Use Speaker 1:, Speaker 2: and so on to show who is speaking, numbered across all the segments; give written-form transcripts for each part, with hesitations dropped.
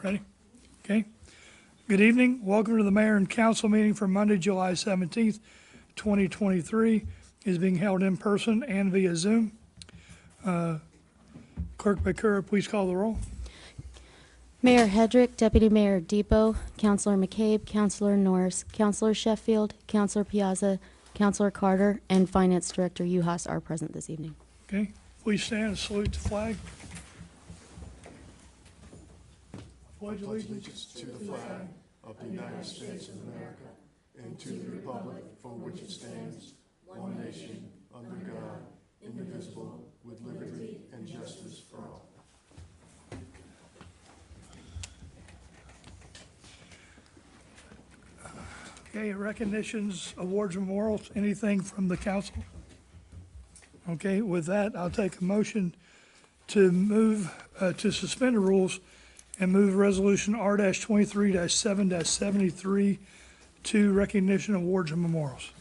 Speaker 1: Ready? Okay. Good evening. Welcome to the Mayor and Council meeting for Monday, July 17th, 2023. It is being held in person and via Zoom. Clerk Bakura, please call the roll.
Speaker 2: Mayor Hedrick, Deputy Mayor Depot, Councilor McCabe, Councilor Norris, Councilor Sheffield, Councilor Piazza, Councilor Carter, and Finance Director Uhas are present this evening.
Speaker 1: Okay. Please stand and salute the flag. Pledge allegiance
Speaker 3: to the flag of the United States of America and to the republic for which it stands, one nation, under God, indivisible, with liberty and justice for all.
Speaker 1: Okay, recognitions, awards, memorials, anything from the council? Okay, with that, I'll take a motion to move, to suspend the rules and move resolution R-23-7-73 to recognition, awards, and memorials.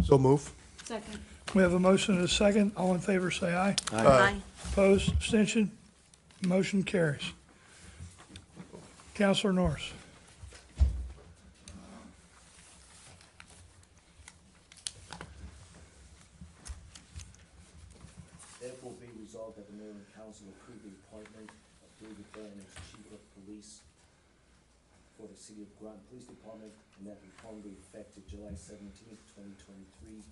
Speaker 3: So move.
Speaker 2: Second.
Speaker 1: We have a motion and a second. All in favor, say aye.
Speaker 2: Aye.
Speaker 1: Opposed, abstention, motion carries. Councilor Norris.
Speaker 4: Therefore be resolved that the Mayor and Council approve the appointment of David Byrne as Chief of Police for the City of Groton Police Department, and that the appointment be effective July 17th, 2023,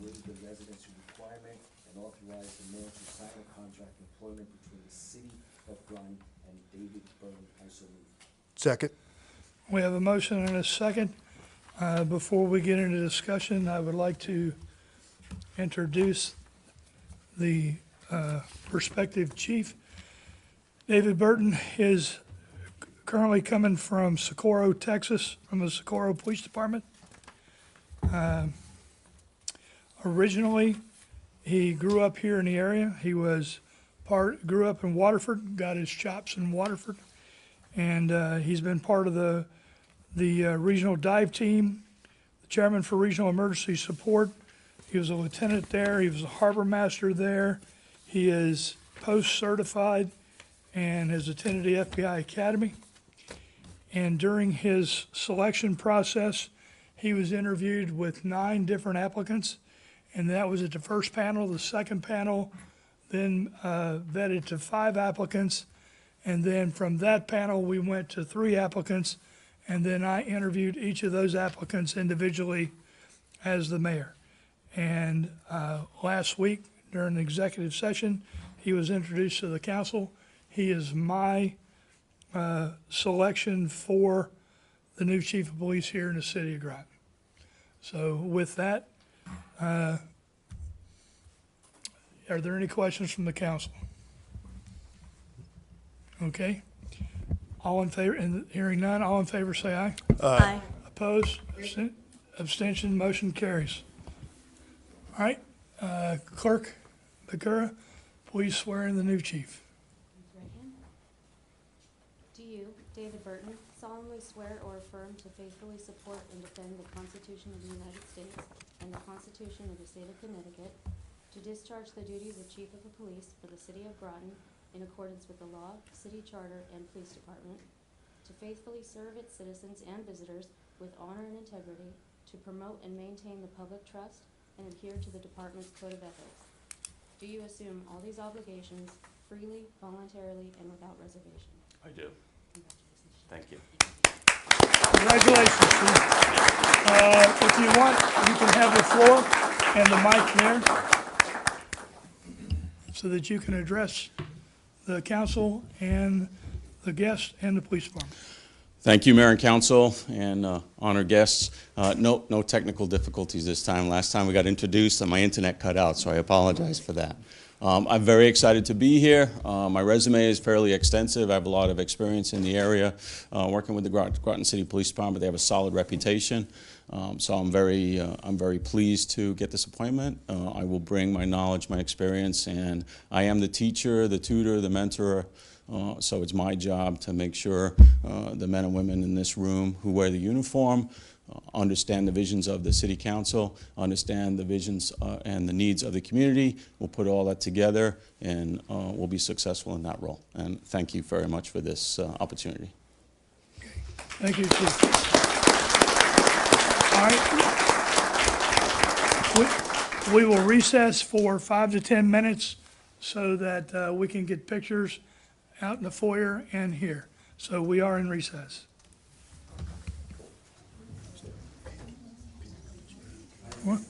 Speaker 4: waive the residency requirement, and authorize the mayor to sign a contract of employment between the City of Groton and David Byrne. I so move.
Speaker 3: Second.
Speaker 1: We have a motion and a second. Before we get into discussion, I would like to introduce the prospective chief. David Burton is currently coming from Socorro, Texas, from the Socorro Police Department. Originally, he grew up here in the area. He grew up in Waterford, got his chops in Waterford, and he's been part of the regional dive team, the chairman for regional emergency support. He was a lieutenant there. He was a harbor master there. He is post-certified and has attended the FBI Academy. And during his selection process, he was interviewed with 9 different applicants. And that was at the first panel. The second panel then vetted to 5 applicants. And then from that panel, we went to 3 applicants. And then I interviewed each of those applicants individually as the mayor. And last week, during the executive session, he was introduced to the council. He is my selection for the new chief of police here in the city of Groton. So with that, are there any questions from the council? Okay. All in favor, and hearing none, all in favor say aye.
Speaker 2: Aye.
Speaker 1: Opposed, abstention, motion carries. All right, Clerk Bakura, please swear in the new chief.
Speaker 2: Do you, David Burton, solemnly swear or affirm to faithfully support and defend the Constitution of the United States and the Constitution of the State of Connecticut, to discharge the duties of Chief of the Police for the City of Groton in accordance with the law, city charter, and police department, to faithfully serve its citizens and visitors with honor and integrity, to promote and maintain the public trust, and adhere to the department's code of ethics? Do you assume all these obligations freely, voluntarily, and without reservation?
Speaker 5: I do.
Speaker 2: Congratulations.
Speaker 5: Thank you.
Speaker 1: Congratulations, Chief. If you want, you can have the floor and the mic there so that you can address the council and the guests and the police department.
Speaker 5: Thank you, Mayor and Council, and honored guests. No technical difficulties this time. Last time we got introduced and my internet cut out, so I apologize for that. I'm very excited to be here. My resume is fairly extensive. I have a lot of experience in the area, working with the Groton City Police Department. They have a solid reputation, so I'm very pleased to get this appointment. I will bring my knowledge, my experience, and I am the teacher, the tutor, the mentor. So it's my job to make sure the men and women in this room who wear the uniform understand the visions of the city council, understand the visions and the needs of the community. We'll put all that together, and we'll be successful in that role. And thank you very much for this opportunity.
Speaker 1: Thank you, Chief. All right. We will recess for 5 to 10 minutes so that we can get pictures out in the foyer and here. So we are in recess. What?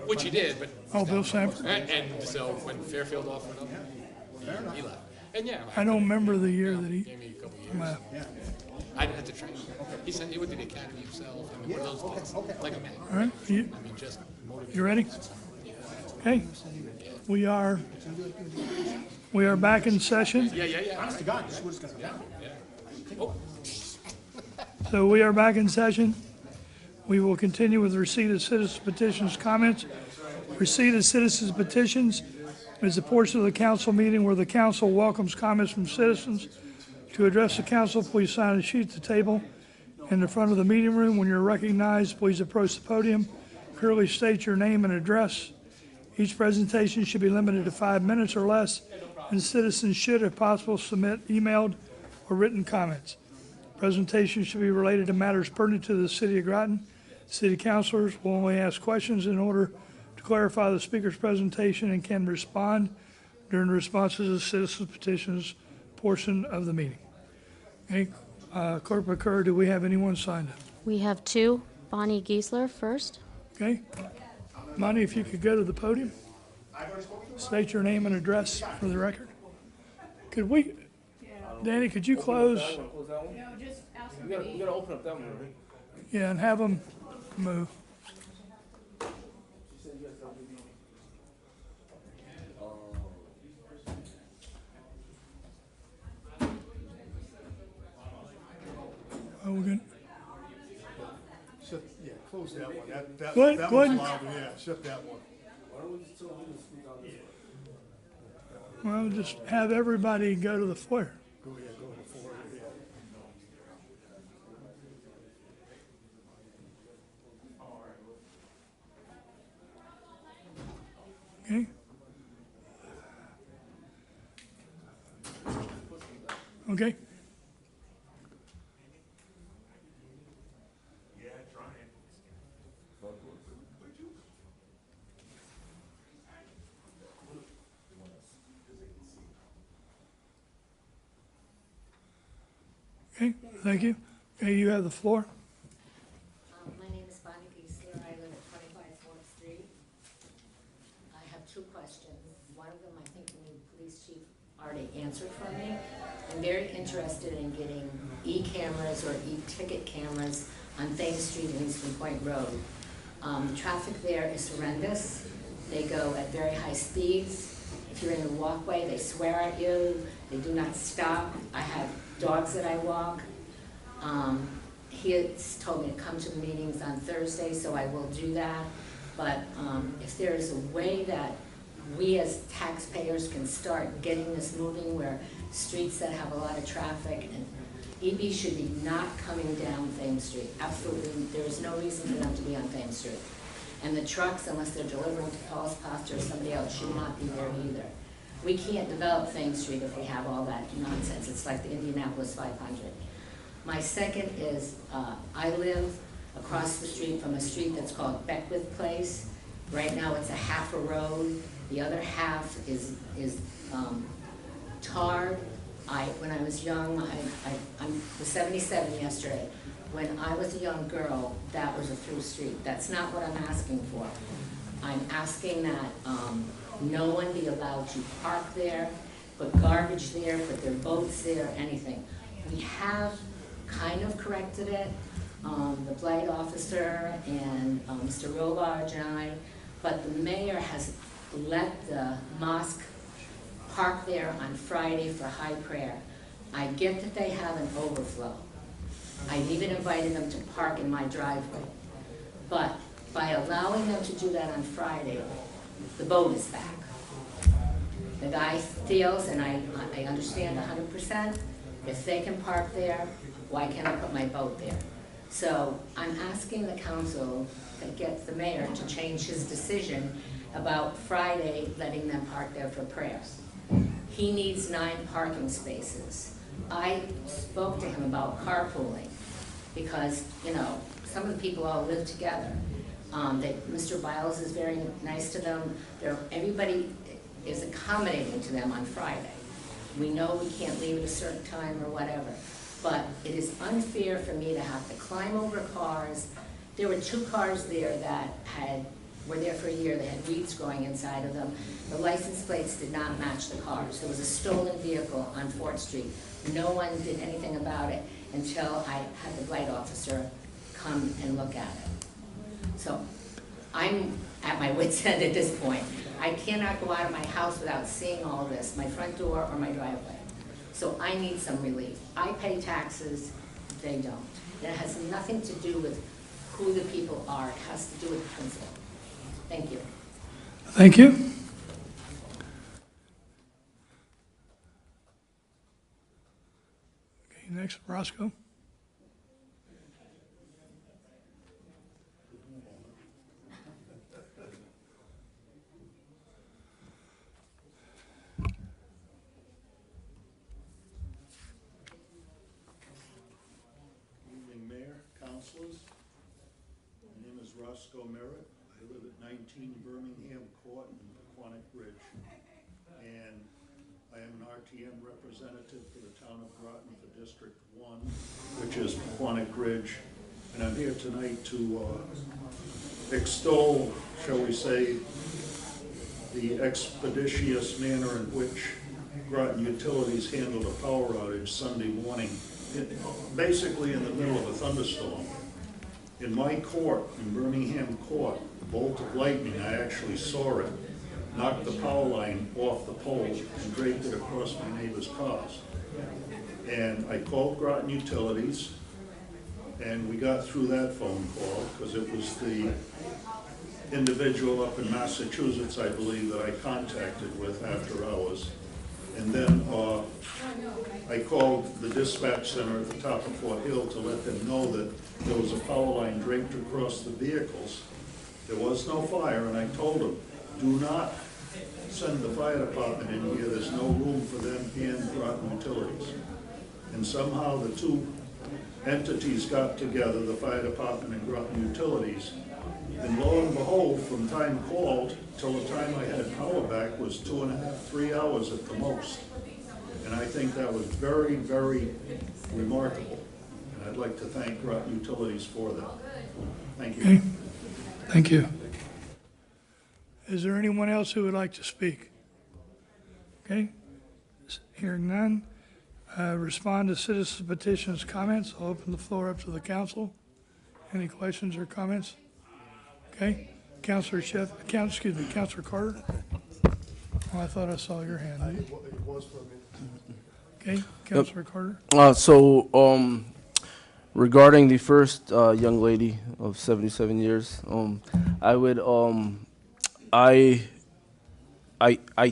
Speaker 6: Which he did, but,
Speaker 1: Oh, Bill Sanford?
Speaker 6: and so when Fairfield offered up, he left. And yeah.
Speaker 1: I don't remember the year that he
Speaker 6: Gave me a couple years.
Speaker 1: left.
Speaker 6: I didn't have to train him. He said he went to the academy himself. I mean, one of those kids, like a man.
Speaker 1: All right,
Speaker 6: I mean, just motivated.
Speaker 1: you ready? Okay, we are back in session.
Speaker 6: Yeah.
Speaker 7: Honest to God, this is what it's gonna be.
Speaker 6: Oh,
Speaker 1: So we are back in session. We will continue with receipt of citizens petitions comments. Receipt of citizens petitions is a portion of the council meeting where the council welcomes comments from citizens. To address the council, please sign a sheet at the table in the front of the meeting room. When you're recognized, please approach the podium. Clearly state your name and address. Each presentation should be limited to 5 minutes or less, and citizens should, if possible, submit emailed or written comments. Presentation should be related to matters pertinent to the city of Groton. City councilors will only ask questions in order to clarify the speaker's presentation and can respond during the responses to citizens petitions portion of the meeting. Okay, Clerk McCurr, do we have anyone signed up?
Speaker 2: We have two. Bonnie Giesler first.
Speaker 1: Okay? Monty, if you could go to the podium. State your name and address for the record. Could we, Danny, could you close?
Speaker 7: We gotta open up that one, right?
Speaker 1: Yeah, and have them move. Oh, we're good.
Speaker 3: Yeah, close that one. That
Speaker 1: Go ahead,
Speaker 3: that
Speaker 1: go
Speaker 3: one's
Speaker 1: ahead.
Speaker 3: louder, yeah, shut that one.
Speaker 1: Well, just have everybody go to the foyer.
Speaker 3: Go before, yeah.
Speaker 1: Okay? Okay? Okay, thank you. Okay, you have the floor.
Speaker 8: My name is Bonnie Giesler. I live at 25 4th Street. I have two questions. One of them, I think the new police chief already answered for me. I'm very interested in getting e-cameras or e-ticket cameras on Thames Street and Eastern Point Road. The traffic there is horrendous. They go at very high speeds. If you're in the walkway, they swear at you. They do not stop. I have dogs that I walk. He has told me to come to the meetings on Thursday, so I will do that. But if there is a way that we as taxpayers can start getting this moving where streets that have a lot of traffic, and EB should be not coming down Thames Street. Absolutely, there is no reason for them to be on Thames Street. And the trucks, unless they're delivering to Paul's Pasta or somebody else, should not be there either. We can't develop Thames Street if we have all that nonsense. It's like the Indianapolis 500. My second is, I live across the street from a street that's called Beckwith Place. Right now it's a half a road. The other half is tarred. When I was young, I was 77 yesterday. When I was a young girl, that was a through street. That's not what I'm asking for. I'm asking that no one be allowed to park there, put garbage there, put their boats there, anything. We have kind of corrected it, the blight officer and Mr. Robarge and I, but the mayor has let the mosque park there on Friday for high prayer. I get that they have an overflow. I've even invited them to park in my driveway. But by allowing them to do that on Friday, the boat is back. The guy feels, and I understand 100%, if they can park there, why can't I put my boat there? So I'm asking the council to get the mayor to change his decision about Friday letting them park there for prayers. He needs 9 parking spaces. I spoke to him about carpooling because, you know, some of the people all live together. Mr. Biles is very nice to them. Everybody is accommodating to them on Friday. We know we can't leave at a certain time or whatever, but it is unfair for me to have to climb over cars. There were 2 cars there that had were there for a year. They had weeds growing inside of them. The license plates did not match the cars. There was a stolen vehicle on 4th Street. No one did anything about it until I had the blight officer come and look at it. So I'm at my wit's end at this point. I cannot go out of my house without seeing all this, my front door or my driveway. So I need some relief. I pay taxes, they don't. And it has nothing to do with who the people are. It has to do with the principle. Thank you.
Speaker 1: Thank you. Okay, next, Roscoe.
Speaker 3: Evening, Mayor, councilors. My name is Roscoe Merritt. I live at 19 Birmingham Court in Paquonic Ridge. And I am an RTM representative for the town of Groton for District 1, which is Paquonic Ridge. And I'm here tonight to extol, shall we say, the expeditious manner in which Groton Utilities handled a power outage Sunday morning, basically in the middle of a thunderstorm. In my court, in Birmingham Court, the bolt of lightning, I actually saw it, knocked the power line off the pole and draped it across my neighbor's cars. And I called Groton Utilities, and we got through that phone call because it was the individual up in Massachusetts, I believe, that I contacted with after hours. And then I called the dispatch center at the top of Fort Hill to let them know that there was a power line draped across the vehicles. There was no fire, and I told them, do not send the fire department in here. There's no room for them and Groton Utilities. And somehow the two entities got together, the fire department and Groton Utilities, and lo and behold, from time called till the time I had power back was 2.5, 3 hours at the most. And I think that was very, very remarkable. And I'd like to thank Groton Utilities for that. Thank you.
Speaker 1: Okay, thank you. Is there anyone else who would like to speak? Okay, hearing none. Respond to citizens' petitions, comments. I'll open the floor up to the council. Any questions or comments? Okay, Councilor Councilor Carter. Oh, I thought I saw your hand.
Speaker 3: It was for a minute.
Speaker 1: Okay, Councilor Carter.
Speaker 7: Regarding the first young lady of 77 years, I would, I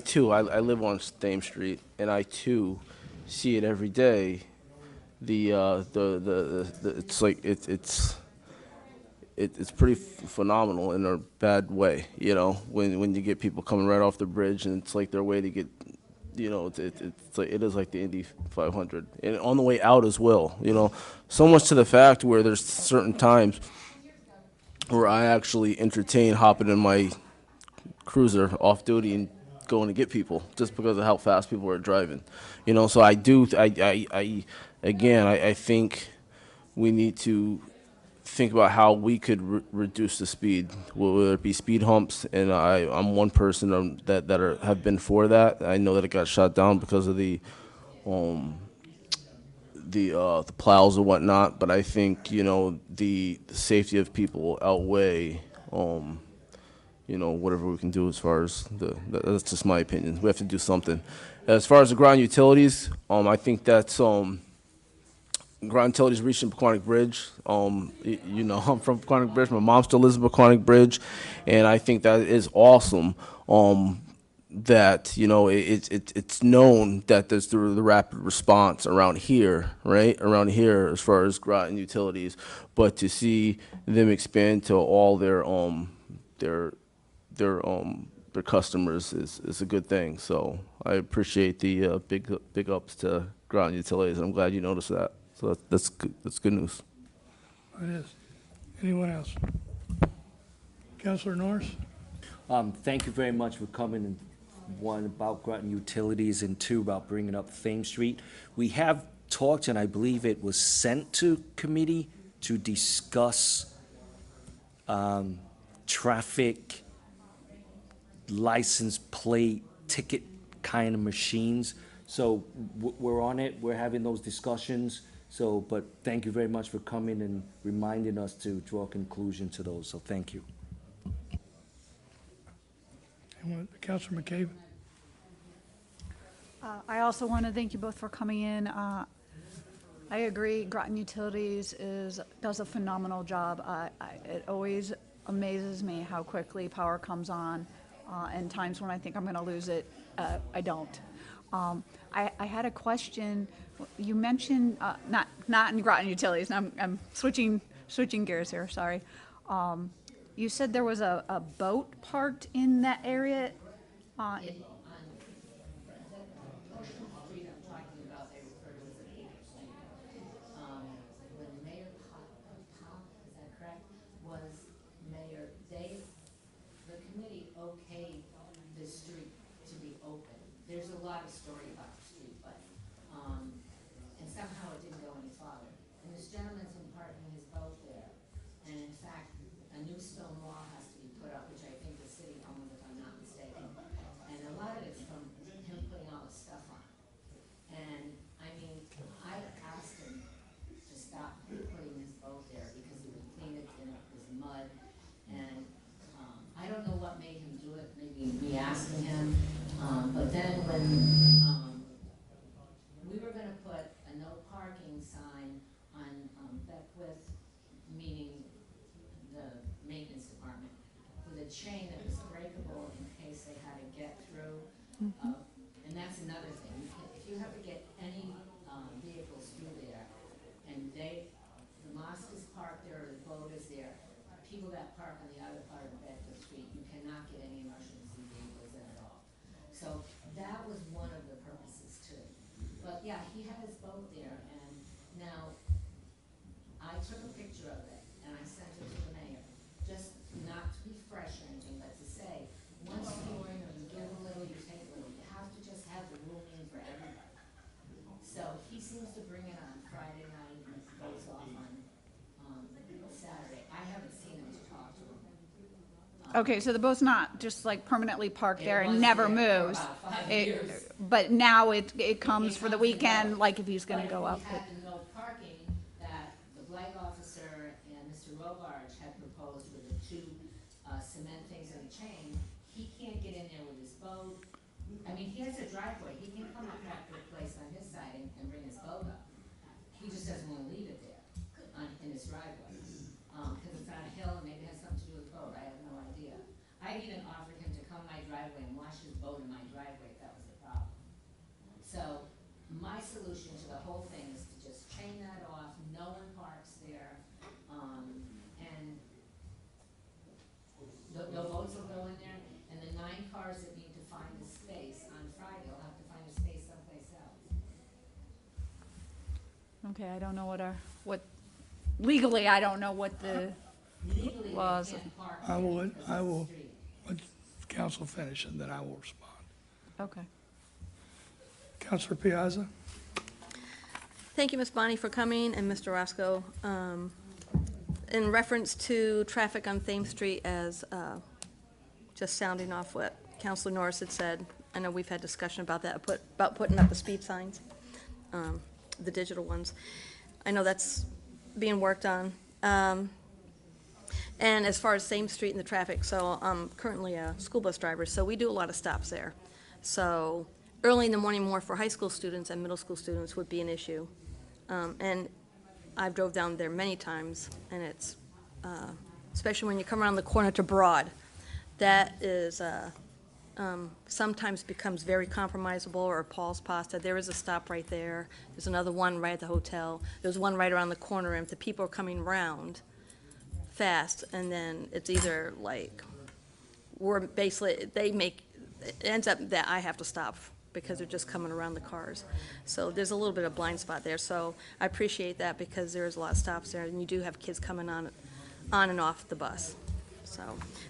Speaker 7: too, I live on Thames Street, and I too see it every day. It's like it's pretty phenomenal in a bad way, you know, when you get people coming right off the bridge, and it's like their way to get, you know, it's like, it is like the Indy 500, and on the way out as well, you know, so much to the fact where there's certain times where I actually entertain hopping in my cruiser off duty and going to get people just because of how fast people are driving, you know. So I think we need to think about how we could reduce the speed, whether it be speed humps, and I'm one person that have been for that. I know that it got shot down because of the plows and whatnot, but I think, you know, the safety of people outweigh you know, whatever we can do as far as that's just my opinion. We have to do something. As far as the Groton Utilities, I think that's Groton Utilities reaching Paquonic Bridge. You know, I'm from Paquonic Bridge. My mom still lives in Paquonic Bridge, and I think that is awesome. That, you know, it's known that there's the rapid response around here, right? Around here, as far as Groton Utilities, but to see them expand to all their customers is a good thing. So I appreciate the big ups to Groton Utilities, and I'm glad you noticed that. So that's good. That's good news.
Speaker 1: It is. Anyone else? Councilor Norris?
Speaker 9: Thank you very much for coming, and one, about Groton Utilities, and two, about bringing up Thames Street. We have talked, and I believe it was sent to committee to discuss traffic license plate ticket kind of machines. So we're on it, we're having those discussions. So, but thank you very much for coming and reminding us to draw a conclusion to those, so thank you.
Speaker 1: And Councilor McCabe?
Speaker 10: I also want to thank you both for coming in. I agree, Groton Utilities does a phenomenal job. It always amazes me how quickly power comes on, and times when I think I'm going to lose it, I don't. I had a question. You mentioned, not in Groton Utilities, and I'm switching gears here, sorry. You said there was a boat parked in that area?
Speaker 8: When Mayor Pop, is that correct, was mayor, the committee okayed the street to be open. There's a lot of story about the street, but, and somehow it didn't go any farther. And this gentleman's been parking his boat there, and in fact, a new stone wall has to be put up, which I think the city owns, if I'm not mistaken. And a lot of it's from him putting all the stuff on. And, I mean, I asked him to stop putting his boat there because he would clean it and it was mud. And, I don't know what made him do it, maybe me asking him. But then when, we were gonna put a no parking sign on, Beckwith, meaning the maintenance department, with a chain that was breakable in case they had to get through. And that's another thing. If you have to get any vehicles through there, and the mosque is parked there, or the boat is there, people that park on the other part of Bedford Street, you cannot get any emergency vehicles in at all. So that was one of the purposes too. But yeah, he had his boat there, and now I took a picture of it and I sent it to the mayor, just not to be fresh or anything, but to say, once you're in, you give a little, you take a little. You have to just have the room in for everybody. So he seems to bring it on Friday night and it goes off on Saturday. I haven't seen him to talk to him.
Speaker 10: Okay, so the boat's not just like permanently parked there
Speaker 8: It
Speaker 10: and
Speaker 8: was
Speaker 10: never
Speaker 8: there for
Speaker 10: moves.
Speaker 8: about 5 years.
Speaker 10: But now it comes
Speaker 8: It
Speaker 10: for the
Speaker 8: comes and
Speaker 10: weekend,
Speaker 8: goes.
Speaker 10: like if he's gonna
Speaker 8: But
Speaker 10: go
Speaker 8: if
Speaker 10: out.
Speaker 8: we had the no parking that the blight officer and Mr. Robarge had proposed with the two cement things in the chain, he can't get in there with his boat. I mean, he has a driveway, he can come up back to the place on his side and bring his boat up. He just doesn't wanna leave it there in his driveway, cause it's on a hill and maybe it has something to do with the boat, I have no idea. I even offered him to come my driveway and wash his boat in my driveway if that was the problem. So, my solution to the whole thing is to just chain that off, no one parks there, and no boats will go in there, and the 9 cars that need to find a space on Friday will have to find a space someplace else.
Speaker 10: Okay, I don't know legally, I don't know what the
Speaker 8: Legally,
Speaker 10: laws.
Speaker 8: they can't park
Speaker 1: I will,
Speaker 8: there because
Speaker 1: I
Speaker 8: it's a
Speaker 1: will,
Speaker 8: street.
Speaker 1: let council finish and then I will respond.
Speaker 10: Okay.
Speaker 1: Councilor Piazza?
Speaker 11: Thank you, Ms. Bonnie, for coming, and Mr. Roscoe. In reference to traffic on Thames Street, as just sounding off what Councilor Norris had said, I know we've had discussion about that, about putting up the speed signs, the digital ones. I know that's being worked on. And as far as Thames Street and the traffic, so I'm currently a school bus driver, so we do a lot of stops there. So early in the morning, more for high school students and middle school students would be an issue. And I've drove down there many times, and it's, especially when you come around the corner to Broad, that is, sometimes becomes very compromisable, or Paul's Pasta. There is a stop right there. There's another one right at the hotel. There's one right around the corner, and if the people are coming round fast, and then it's either like, we're basically, it ends up that I have to stop because they're just coming around the cars. So there's a little bit of blind spot there. So I appreciate that because there's a lot of stops there, and you do have kids coming on and off the bus. So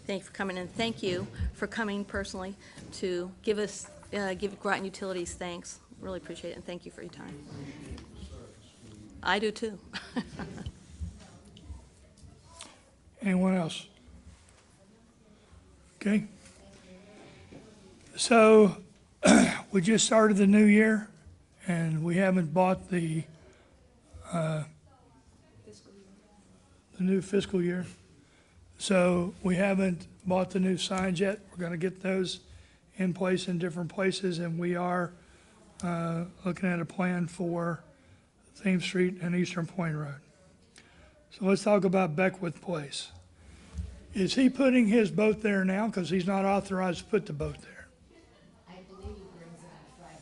Speaker 11: thank you for coming, and thank you for coming personally to give Groton Utilities thanks. Really appreciate it, and thank you for your time. I do too.
Speaker 1: Anyone else? Okay. So, we just started the new year, and we haven't bought the new fiscal year. So, we haven't bought the new signs yet. We're gonna get those in place in different places, and we are looking at a plan for Thames Street and Eastern Point Road. So let's talk about Beckwith Place. Is he putting his boat there now? Because he's not authorized to put the boat there.
Speaker 8: I believe he brings it on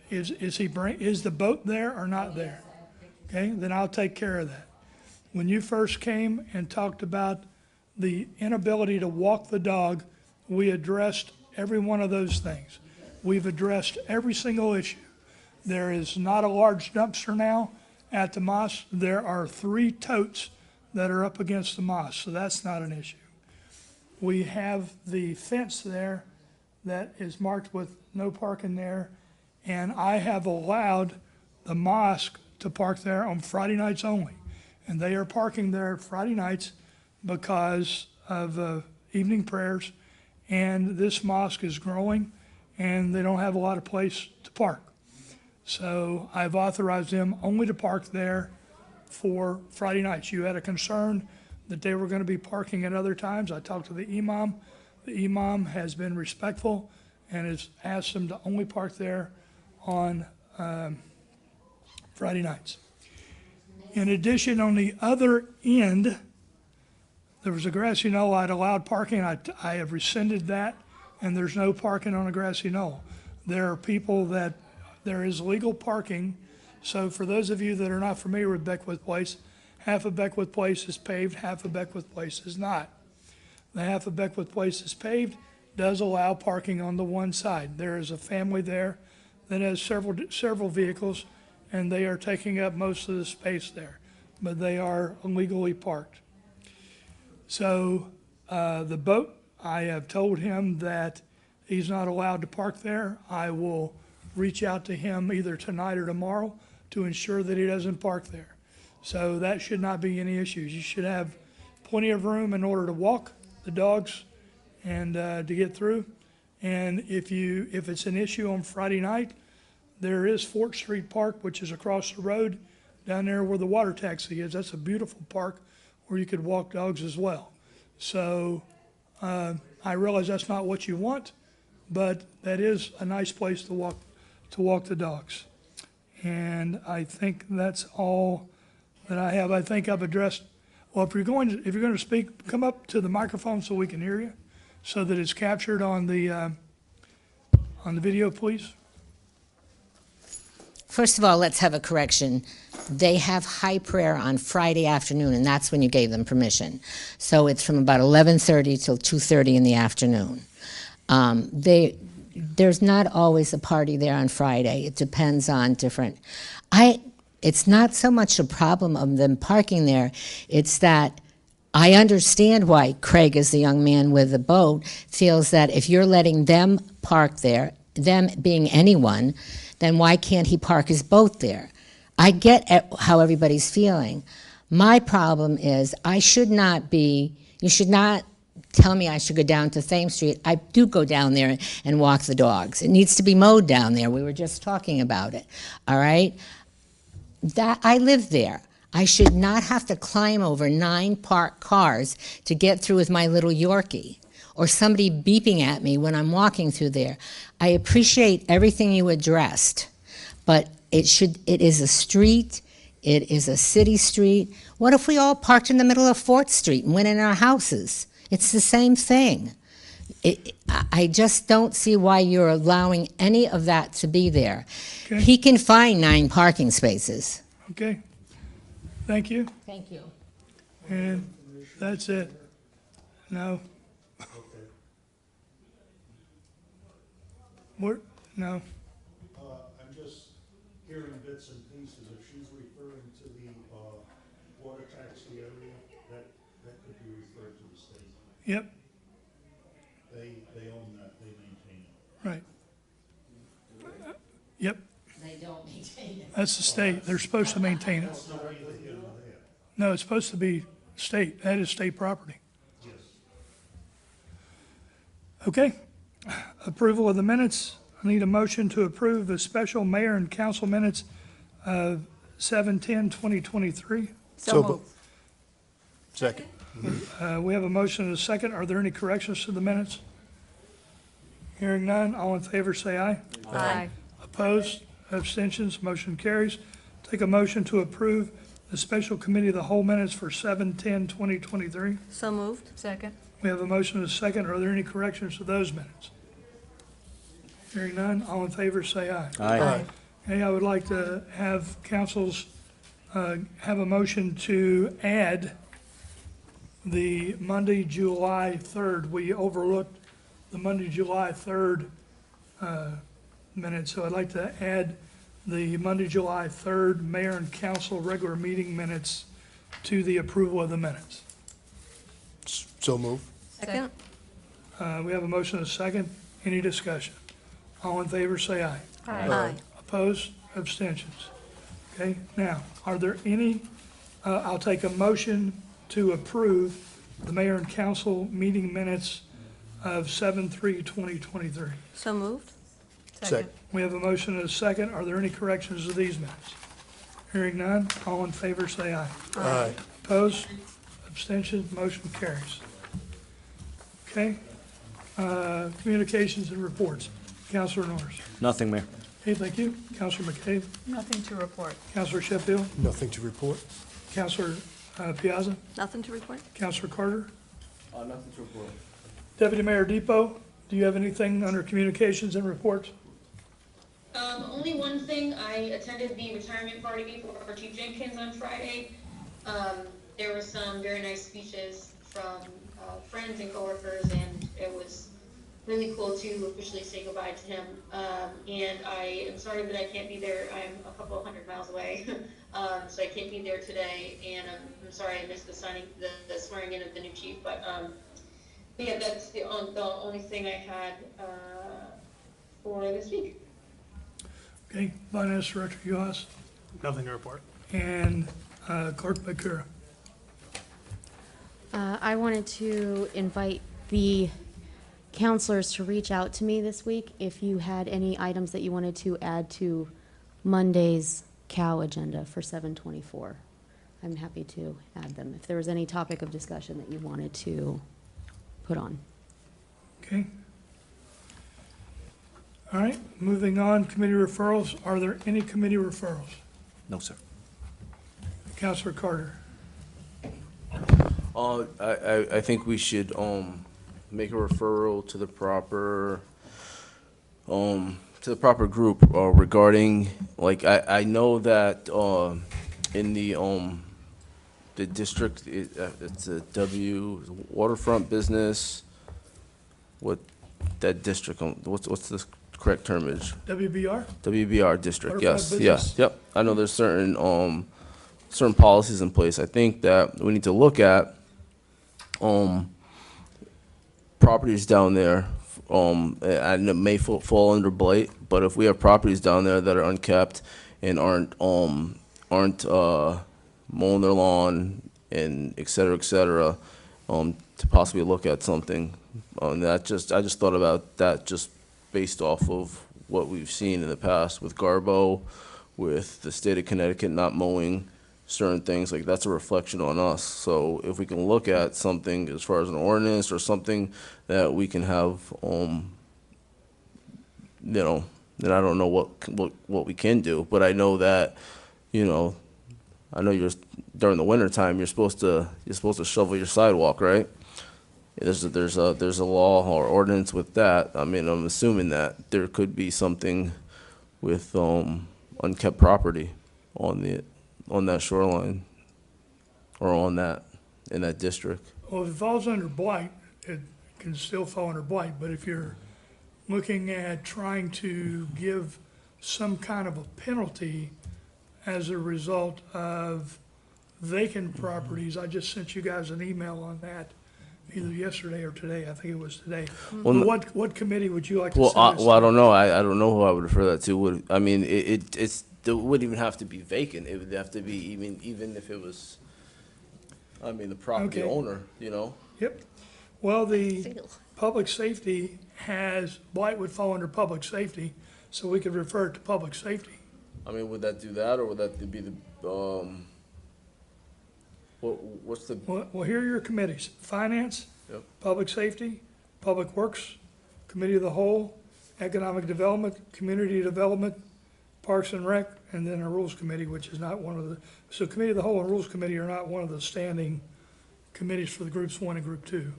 Speaker 8: Friday night.
Speaker 1: Is the boat there or not there? Okay, then I'll take care of that. When you first came and talked about the inability to walk the dog, we addressed every one of those things. We've addressed every single issue. There is not a large dumpster now at the mosque. There are 3 totes that are up against the mosque, so that's not an issue. We have the fence there that is marked with no parking there, and I have allowed the mosque to park there on Friday nights only. And they are parking there Friday nights because of evening prayers, and this mosque is growing, and they don't have a lot of place to park. So I've authorized them only to park there for Friday nights. You had a concern that they were going to be parking at other times. I talked to the imam. The imam has been respectful and has asked them to only park there on Friday nights. In addition, on the other end, there was a grassy knoll. I'd allowed parking. I have rescinded that, and there's no parking on a grassy knoll. There are people that there is legal parking. So for those of you that are not familiar with Beckwith Place, half of Beckwith Place is paved, half of Beckwith Place is not. The half of Beckwith Place is paved, does allow parking on the one side. There is a family there that has several vehicles, and they are taking up most of the space there, but they are illegally parked. So the boat, I have told him that he's not allowed to park there. I will reach out to him either tonight or tomorrow to ensure that he doesn't park there. So that should not be any issues. You should have plenty of room in order to walk the dogs and to get through. And if it's an issue on Friday night, there is Fort Street Park, which is across the road down there where the water taxi is. That's a beautiful park where you could walk dogs as well. So I realize that's not what you want, but that is a nice place to walk the dogs. And I think that's all that I have. I think I've addressed, well, if you're going to speak, come up to the microphone so we can hear you, so that it's captured on the video, please.
Speaker 8: First of all, let's have a correction. They have high prayer on Friday afternoon, and that's when you gave them permission. So it's from about 11:30 till 2:30 in the afternoon. There's not always a party there on Friday. It depends on different. It's not so much a problem of them parking there. It's that I understand why Craig, as the young man with the boat, feels that if you're letting them park there, them being anyone, then why can't he park his boat there? I get how everybody's feeling. My problem is you should not tell me I should go down to Thames Street. I do go down there and walk the dogs. It needs to be mowed down there. We were just talking about it, all right? I live there. I should not have to climb over 9 parked cars to get through with my little Yorkie, or somebody beeping at me when I'm walking through there. I appreciate everything you addressed, but it is a street, it is a city street. What if we all parked in the middle of 4th Street and went in our houses? It's the same thing. I just don't see why you're allowing any of that to be there.
Speaker 1: Okay.
Speaker 8: He can find 9 parking spaces.
Speaker 1: Okay. Thank you.
Speaker 8: Thank you.
Speaker 1: And that's it. No. No.
Speaker 12: I'm just hearing bits and pieces. If she's referring to the water taxi area, that could be referred to the state.
Speaker 1: Yep.
Speaker 12: They own that, they maintain it.
Speaker 1: Right. Yep.
Speaker 8: They don't maintain it.
Speaker 1: That's the state. They're supposed to maintain it.
Speaker 12: That's not either here nor there.
Speaker 1: No, it's supposed to be state. That is state property.
Speaker 12: Yes.
Speaker 1: Okay. Approval of the minutes. I need a motion to approve the special mayor and council minutes of 7/10/2023.
Speaker 3: So moved. Second.
Speaker 1: We have a motion and a second. Are there any corrections to the minutes? Hearing none, all in favor say aye.
Speaker 11: Aye.
Speaker 1: Opposed? Abstentions? Motion carries. Take a motion to approve the special committee of the whole minutes for 7/10/2023.
Speaker 11: So moved.
Speaker 10: Second.
Speaker 1: We have a motion and a second. Are there any corrections to those minutes? Hearing none, all in favor say aye.
Speaker 3: Aye.
Speaker 1: Okay, I would like to have councils have a motion to add the Monday, July 3rd. We overlooked the Monday, July 3rd minutes, so I'd like to add the Monday, July 3rd mayor and council regular meeting minutes to the approval of the minutes.
Speaker 3: So moved.
Speaker 11: Second.
Speaker 1: We have a motion and a second. Any discussion? All in favor, say aye.
Speaker 11: Aye.
Speaker 1: Opposed? Abstentions? Okay, now, are there any, I'll take a motion to approve the mayor and council meeting minutes of 7/3/2023.
Speaker 11: So moved.
Speaker 3: Second.
Speaker 1: We have a motion and a second. Are there any corrections to these minutes? Hearing none, all in favor say aye.
Speaker 3: Aye.
Speaker 1: Opposed? Abstentions? Motion carries. Okay, communications and reports. Counselor Norris.
Speaker 9: Nothing, Mayor.
Speaker 1: Okay, thank you. Counselor McCabe.
Speaker 10: Nothing to report.
Speaker 1: Counselor Sheffield.
Speaker 3: Nothing to report.
Speaker 1: Counselor Piazza.
Speaker 11: Nothing to report?
Speaker 1: Counselor Carter.
Speaker 7: Nothing to report.
Speaker 1: Deputy Mayor Depot, do you have anything under communications and reports?
Speaker 13: Only one thing, I attended the retirement party for Chief Jenkins on Friday. There were some very nice speeches from friends and coworkers, and it was really cool to officially say goodbye to him. And I am sorry that I can't be there. I'm a couple hundred miles away, so I can't be there today. And I'm sorry I missed the swearing in of the new chief. But yeah, that's the only thing I had for this week.
Speaker 1: Okay, Finance Director Uhas
Speaker 12: Nothing to report.
Speaker 1: and Clerk Bakura.
Speaker 2: I wanted to invite the counselors to reach out to me this week if you had any items that you wanted to add to Monday's cow agenda for 7/24. I'm happy to add them if there was any topic of discussion that you wanted to put on.
Speaker 1: Okay. All right, moving on, committee referrals. Are there any committee referrals?
Speaker 9: No, sir.
Speaker 1: Counselor Carter.
Speaker 7: I think we should make a referral to the proper group regarding, like, I know that in the district, it's a waterfront business. What that district, what's the correct termage?
Speaker 1: WBR?
Speaker 7: WBR district,
Speaker 1: Waterfront
Speaker 7: yes, yeah,
Speaker 1: business.
Speaker 7: yep. I know there's certain policies in place. I think that we need to look at properties down there, and it may fall under blight, but if we have properties down there that are unkept and aren't mowing their lawn and et cetera, to possibly look at something. I just thought about that just based off of what we've seen in the past with Garbo, with the state of Connecticut not mowing certain things, like that's a reflection on us. So if we can look at something as far as an ordinance or something that we can have, then I don't know what we can do, but I know that, I know during the winter time you're supposed to shovel your sidewalk, right? There's a law or ordinance with that. I mean, I'm assuming that there could be something with unkept property on that shoreline or in that district.
Speaker 1: Well, if it falls under blight, it can still fall under blight, but if you're looking at trying to give some kind of a penalty as a result of vacant properties, I just sent you guys an email on that, either yesterday or today. I think it was today.
Speaker 7: Well,
Speaker 1: But what committee would you like to
Speaker 7: Well,
Speaker 1: send this
Speaker 7: I
Speaker 1: to?
Speaker 7: don't know. I don't know who I would refer that to. It wouldn't even have to be vacant. It would have to be even if it was, the property
Speaker 1: Okay.
Speaker 7: owner,
Speaker 1: Yep. Well, the
Speaker 11: seal.
Speaker 1: public safety has, blight would fall under public safety, so we could refer it to public safety.
Speaker 7: I mean, would that do that, or would that be the, what's the,
Speaker 1: Well, here are your committees: Finance,
Speaker 7: Yep.
Speaker 1: Public Safety, Public Works, Committee of the Whole, Economic Development, Community Development, Parks and Rec, and then a Rules Committee, which is not one of the, so Committee of the Whole and Rules Committee are not one of the standing committees for the Groups 1 and Group 2.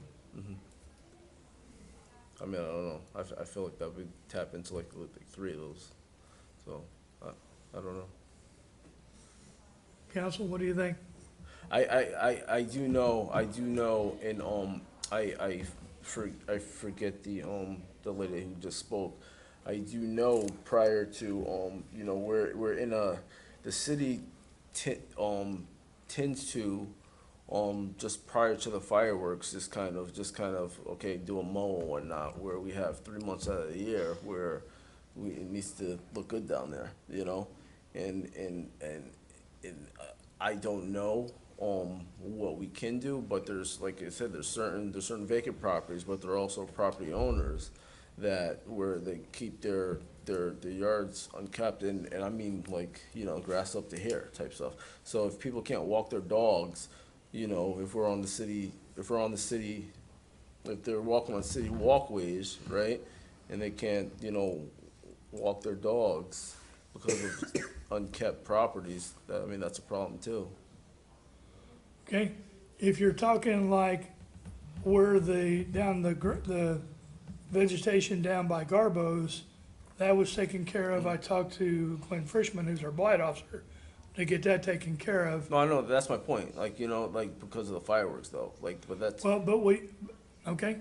Speaker 7: I mean, I don't know, I feel like that would tap into like 3 of those, so, I don't know.
Speaker 1: Council, what do you think?
Speaker 7: I do know, and, I forget the lady who just spoke. I do know prior to, you know, we're in the city tends to, just prior to the fireworks, just kind of, okay, do a mow and whatnot, where we have 3 months out of the year where it needs to look good down there, you know? And I don't know, what we can do, but there's, like I said, there's certain vacant properties, but there are also property owners that, where they keep their yards unkept, and I mean, like, you know, grass up to here type stuff. So if people can't walk their dogs, you know, if they're walking on city walkways, right, and they can't, you know, walk their dogs because of unkept properties, I mean, that's a problem too.
Speaker 1: Okay, if you're talking like where the vegetation down by Garbo's, that was taken care of. I talked to Glenn Frischman, who's our blight officer, to get that taken care of.
Speaker 7: No, I know, that's my point, like, you know, like, because of the fireworks though, like, but that's.
Speaker 1: Well, okay.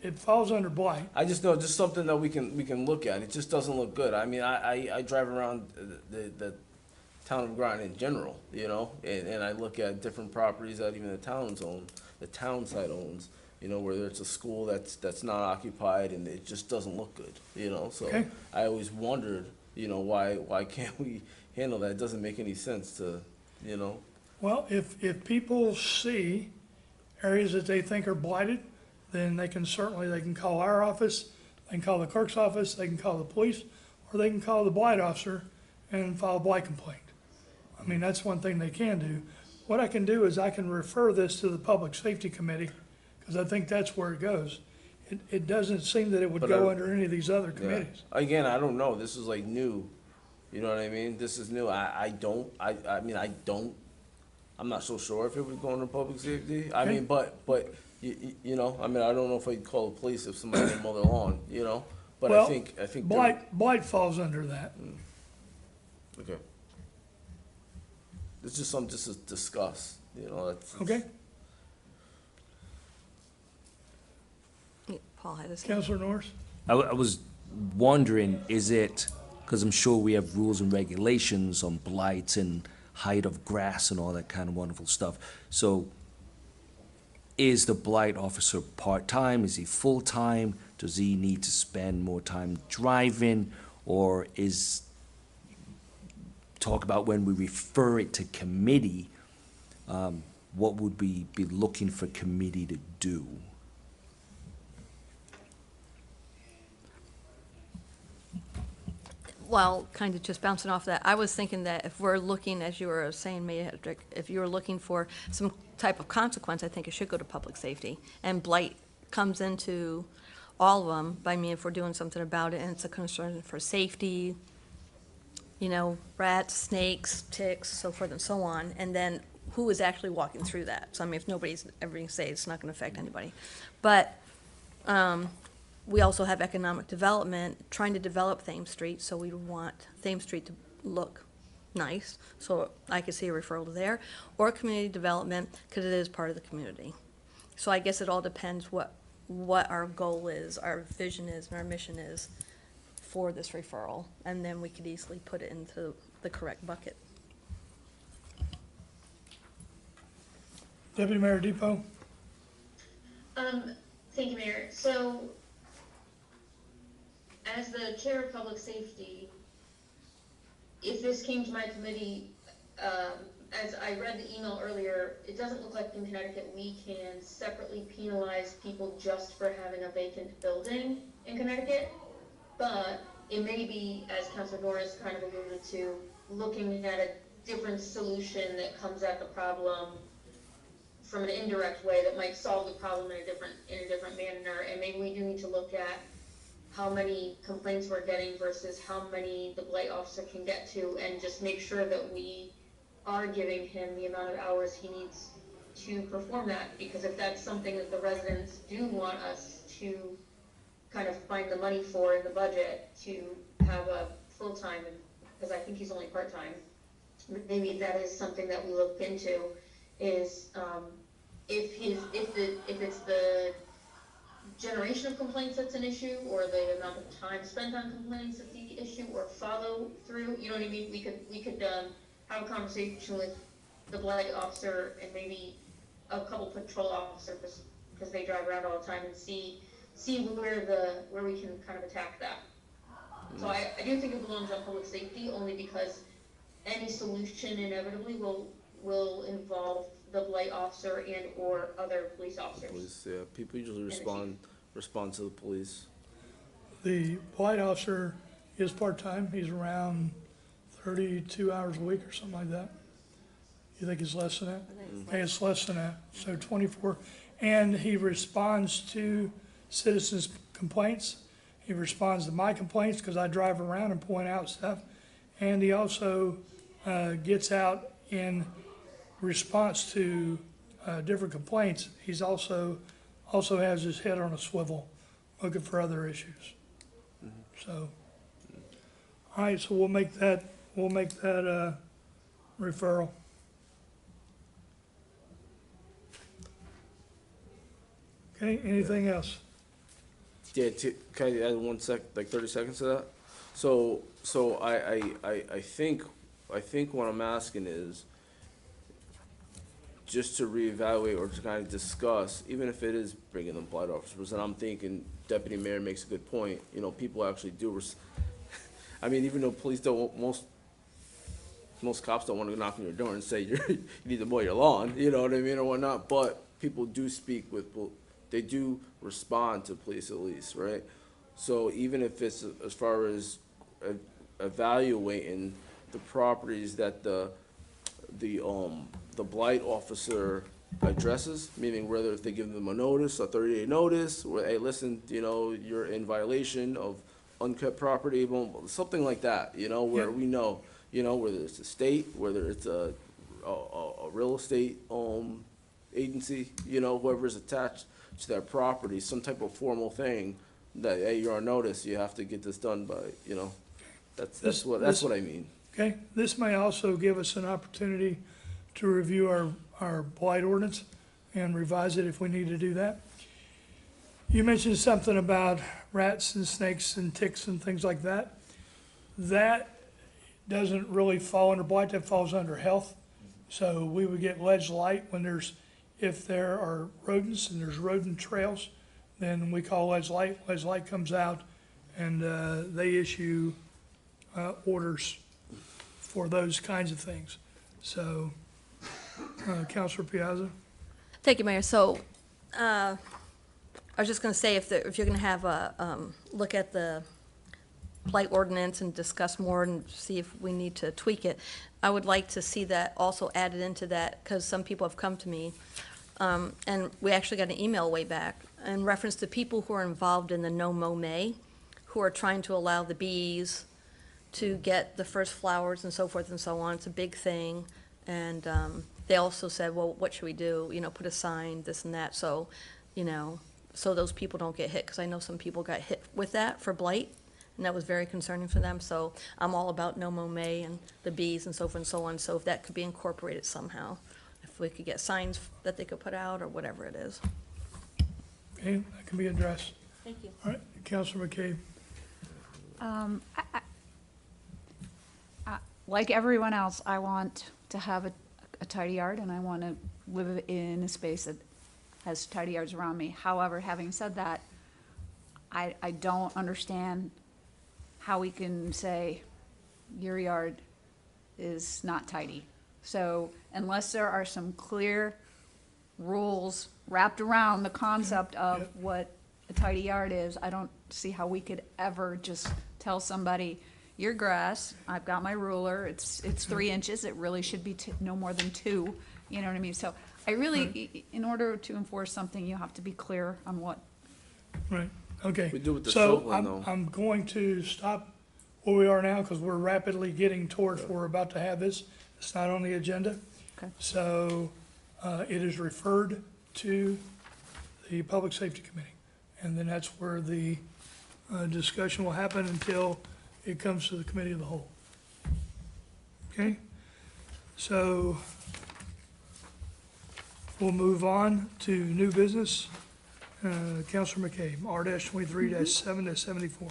Speaker 1: It falls under blight.
Speaker 7: I just know, just something that we can look at. It just doesn't look good. I mean, I drive around the town of Groton in general, you know, and I look at different properties that even the town side owns, you know, where there's a school that's not occupied, and it just doesn't look good, you know. So
Speaker 1: Okay.
Speaker 7: I always wondered, you know, why can't we handle that? It doesn't make any sense to, you know.
Speaker 1: Well, if people see areas that they think are blighted, then they can call our office, they can call the clerk's office, they can call the police, or they can call the blight officer and file a blight complaint. I mean, that's one thing they can do. What I can do is I can refer this to the Public Safety Committee, because I think that's where it goes. It doesn't seem that it would
Speaker 7: But
Speaker 1: go
Speaker 7: I-
Speaker 1: under any of these other
Speaker 7: Yeah.
Speaker 1: committees.
Speaker 7: Again, I don't know. This is like new. You know what I mean? This is new. I'm not so sure if it would go under public safety. I
Speaker 1: Okay.
Speaker 7: mean, but you know, I mean, I don't know if I'd call the police if somebody didn't mow their lawn, you know? But
Speaker 1: Well,
Speaker 7: I think they're-
Speaker 1: blight falls under that.
Speaker 7: Okay. It's just something just to discuss, you know, that's.
Speaker 1: Okay?
Speaker 11: Yeah, Paul had his hand.
Speaker 1: Counselor Norris?
Speaker 9: I was wondering, is it, because I'm sure we have rules and regulations on blights and height of grass and all that kind of wonderful stuff. So is the blight officer part-time? Is he full-time? Does he need to spend more time driving? Or talk about when we refer it to committee, what would we be looking for committee to do?
Speaker 11: Well, kind of just bouncing off that, I was thinking that if we're looking, as you were saying, Mayor, if you were looking for some type of consequence, I think it should go to public safety. And blight comes into all of them, I mean, if we're doing something about it, and it's a concern for safety, you know, rats, snakes, ticks, so forth and so on, and then who is actually walking through that? So, I mean, if nobody's ever going to say it's not going to affect anybody. But we also have economic development, trying to develop Thames Street, so we want Thames Street to look nice, so I could see a referral to there, or community development, because it is part of the community. So I guess it all depends what our goal is, our vision is, and our mission is for this referral, and then we could easily put it into the correct bucket.
Speaker 1: Deputy Mayor Depot?
Speaker 13: Thank you, Mayor. So, as the chair of public safety, if this came to my committee, as I read the email earlier, it doesn't look like in Connecticut we can separately penalize people just for having a vacant building in Connecticut. But it may be, as Councilor Norris kind of alluded to, looking at a different solution that comes at the problem from an indirect way that might solve the problem in a different manner. And maybe we do need to look at how many complaints we're getting versus how many the blight officer can get to, and just make sure that we are giving him the amount of hours he needs to perform that. Because if that's something that the residents do want us to kind of find the money for in the budget to have a full-time, because I think he's only part-time, maybe that is something that we look into, is if it's the generation of complaints that's an issue, or the amount of time spent on complaints that's the issue, or follow through, you know what I mean? We could have a conversation with the blight officer and maybe a couple patrol officers, because they drive around all the time, and see where we can kind of attack that. So I do think it belongs on public safety, only because any solution inevitably will involve the blight officer and or other police officers.
Speaker 7: Police, yeah, people usually respond to the police.
Speaker 1: The blight officer is part-time. He's around 32 hours a week or something like that. You think it's less than that? I think it's less than that. So 24. And he responds to citizens' complaints. He responds to my complaints because I drive around and point out stuff. And he also gets out in response to different complaints. He's also has his head on a swivel, looking for other issues. So, all right, so we'll make that referral. Okay, anything else?
Speaker 7: Yeah, can I add 1 sec, like 30 seconds to that? So I think what I'm asking is just to reevaluate or to kind of discuss, even if it is bringing in blight officers, and I'm thinking Deputy Mayor makes a good point, you know, people actually do, I mean, even though police don't, most cops don't want to knock on your door and say you need to mow your lawn, you know what I mean, or whatnot, but people do speak with, they do respond to police at least, right? So even if it's as far as evaluating the properties that the blight officer addresses, meaning whether if they give them a notice, a 30-day notice, or hey, listen, you know, you're in violation of unkept property, something like that, you know, where we know, you know, whether it's a state, whether it's a real estate agency, you know, whoever's attached to that property, some type of formal thing that, hey, you're on notice, you have to get this done by, you know, that's what I mean.
Speaker 1: Okay, this may also give us an opportunity to review our blight ordinance and revise it if we need to do that. You mentioned something about rats and snakes and ticks and things like that. That doesn't really fall under blight, that falls under health. So we would get ledge light if there are rodents and there's rodent trails, then we call ledge light. Ledge light comes out and they issue orders for those kinds of things. So, Councilor Piazza?
Speaker 11: Thank you, Mayor. So, I was just gonna say, if you're gonna have a, look at the blight ordinance and discuss more and see if we need to tweak it, I would like to see that also added into that, because some people have come to me, and we actually got an email way back in reference to people who are involved in the no mow May, who are trying to allow the bees to get the first flowers and so forth and so on. It's a big thing. And they also said, well, what should we do? You know, put a sign, this and that, so, you know, so those people don't get hit, because I know some people got hit with that for blight, and that was very concerning for them. So I'm all about no mow May and the bees and so forth and so on. So if that could be incorporated somehow, if we could get signs that they could put out or whatever it is.
Speaker 1: Okay, that can be addressed.
Speaker 11: Thank you.
Speaker 1: All right, Councilor McCabe.
Speaker 10: Like everyone else, I want to have a tidy yard, and I want to live in a space that has tidy yards around me. However, having said that, I don't understand how we can say your yard is not tidy. So unless there are some clear rules wrapped around the concept of what a tidy yard is, I don't see how we could ever just tell somebody, your grass, I've got my ruler, it's 3 inches, it really should be no more than 2, you know what I mean? So I really, in order to enforce something, you have to be clear on what.
Speaker 1: Right, okay.
Speaker 7: We do with the
Speaker 1: So
Speaker 7: silt one, though.
Speaker 1: I'm going to stop where we are now because we're rapidly getting towards, we're about to have this. It's not on the agenda.
Speaker 10: Okay.
Speaker 1: So it is referred to the Public Safety Committee. And then that's where the discussion will happen until it comes to the Committee of the Whole. Okay? So we'll move on to new business. Councilor McCabe, R-23-7-74.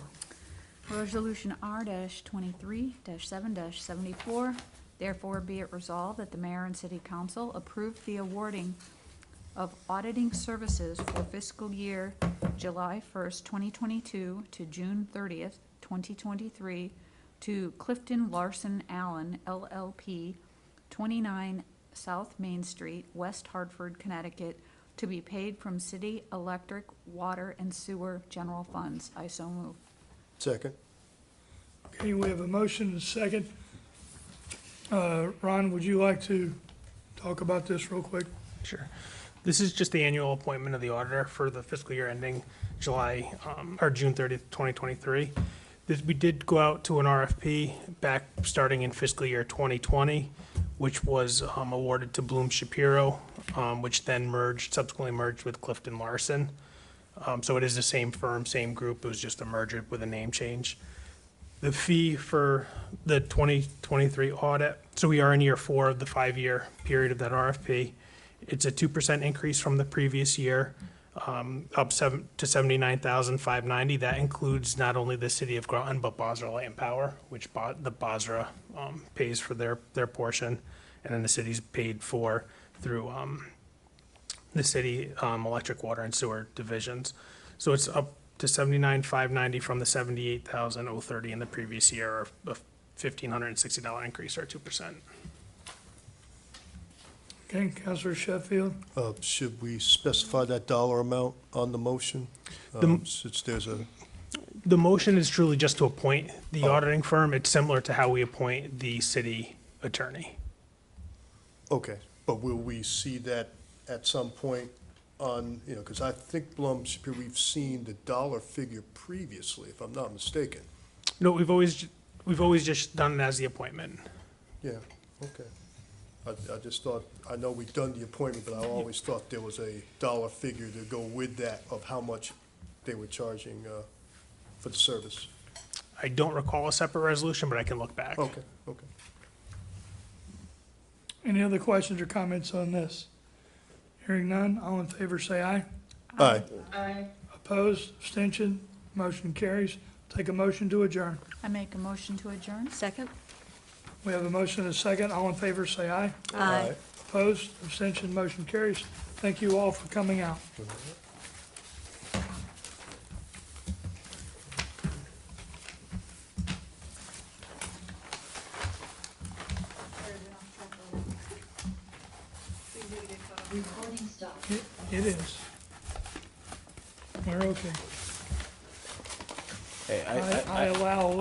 Speaker 10: Resolution R-23-7-74, therefore be it resolved that the mayor and city council approve the awarding of auditing services for fiscal year July 1st, 2022 to June 30th, 2023 to Clifton Larson Allen LLP, 29 South Main Street, West Hartford, Connecticut, to be paid from city electric, water, and sewer general funds. I so move.
Speaker 3: Second.
Speaker 1: Okay, we have a motion and a second. Ron, would you like to talk about this real quick?
Speaker 14: Sure. This is just the annual appointment of the auditor for the fiscal year ending July, or June 30th, 2023. We did go out to an RFP back starting in fiscal year 2020, which was awarded to Bloom Shapiro, which then subsequently merged with Clifton Larson. So it is the same firm, same group. It was just a merger with a name change. The fee for the 2023 audit, so we are in year 4 of the 5-year period of that RFP. It's a 2% increase from the previous year, up to $79,590. That includes not only the city of Groton, but Basra Light and Power, which the Basra pays for their portion, and then the city's paid for through the city electric, water, and sewer divisions. So it's up to $79,590 from the $78,030 in the previous year, or a $1,560 increase, or 2%.
Speaker 1: Okay, Councilor Sheffield?
Speaker 3: Should we specify that dollar amount on the motion? Since there's a,
Speaker 14: The motion is truly just to appoint the auditing firm. It's similar to how we appoint the city attorney.
Speaker 3: okay, but will we see that at some point on, because I think Blum Shapiro, we've seen the dollar figure previously, if I'm not mistaken.
Speaker 14: No, we've always just done it as the appointment.
Speaker 3: Yeah, okay. I just thought, I know we've done the appointment, but I always thought there was a dollar figure to go with that of how much they were charging for the service.
Speaker 14: I don't recall a separate resolution, but I can look back.
Speaker 3: Okay, okay.
Speaker 1: Any other questions or comments on this? Hearing none, all in favor say aye.
Speaker 3: Aye.
Speaker 13: Aye.
Speaker 1: Opposed, abstention, motion carries. Take a motion to adjourn.
Speaker 10: I make a motion to adjourn.
Speaker 11: Second?
Speaker 1: We have a motion and a second. All in favor say aye.
Speaker 11: Aye.
Speaker 1: Opposed, abstention, motion carries. Thank you all for coming out. It is. We're okay.
Speaker 7: Hey,
Speaker 1: I allow a little